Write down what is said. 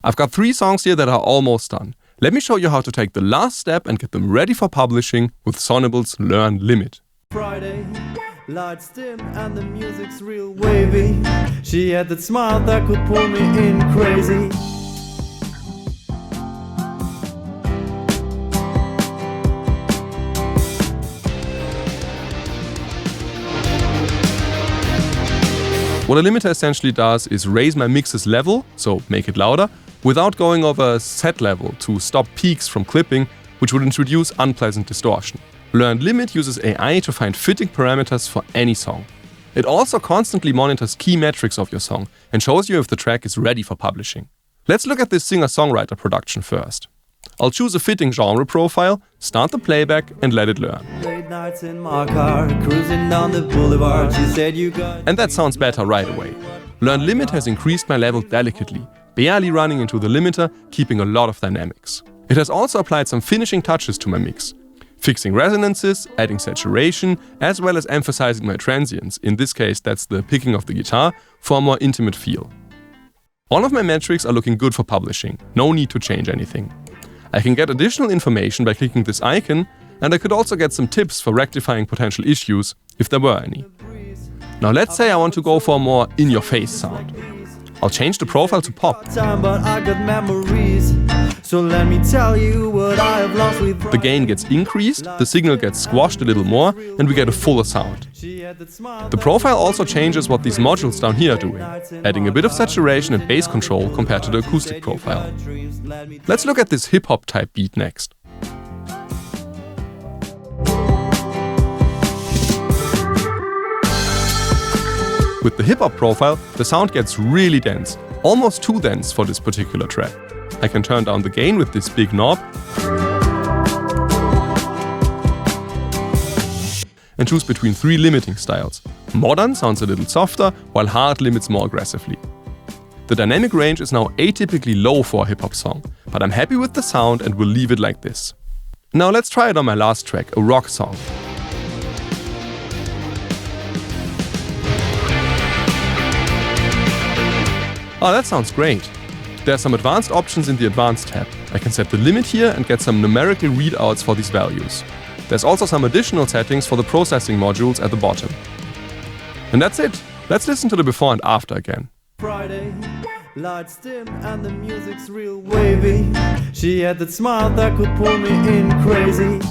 I've got 3 songs here that are almost done. Let me show you how to take the last step and get them ready for publishing with Sonible's Learn Limit. Friday, lights dim and the music's real wavy. She had that smile that could pull me in crazy. What a limiter essentially does is raise my mix's level, so make it louder, without going over a set level to stop peaks from clipping, which would introduce unpleasant distortion. Learn Limit uses AI to find fitting parameters for any song. It also constantly monitors key metrics of your song and shows you if the track is ready for publishing. Let's look at this singer-songwriter production first. I'll choose a fitting genre profile, start the playback and let it learn. Late nights in my car, cruising down the boulevard. She said you got... And that sounds better right away. Learn Limit has increased my level delicately, barely running into the limiter, keeping a lot of dynamics. It has also applied some finishing touches to my mix, fixing resonances, adding saturation, as well as emphasizing my transients, in this case that's the picking of the guitar, for a more intimate feel. All of my metrics are looking good for publishing, no need to change anything. I can get additional information by clicking this icon, and I could also get some tips for rectifying potential issues, if there were any. Now let's say I want to go for a more in-your-face sound. I'll change the profile to pop. So let me tell you what I have lost with The gain gets increased, the signal gets squashed a little more, and we get a fuller sound. The profile also changes what these modules down here are doing, adding a bit of saturation and bass control compared to the acoustic profile. Let's look at this hip-hop type beat next. With the hip-hop profile, the sound gets really dense, almost too dense for this particular track. I can turn down the gain with this big knob and choose between 3 limiting styles. Modern sounds a little softer, while hard limits more aggressively. The dynamic range is now atypically low for a hip-hop song, but I'm happy with the sound and will leave it like this. Now let's try it on my last track, a rock song. Oh, that sounds great. There are some advanced options in the Advanced tab. I can set the limit here and get some numerical readouts for these values. There's also some additional settings for the processing modules at the bottom. And that's it. Let's listen to the before and after again. Friday, lights dim and the music's real wavy. She had that smile that could pull me in crazy.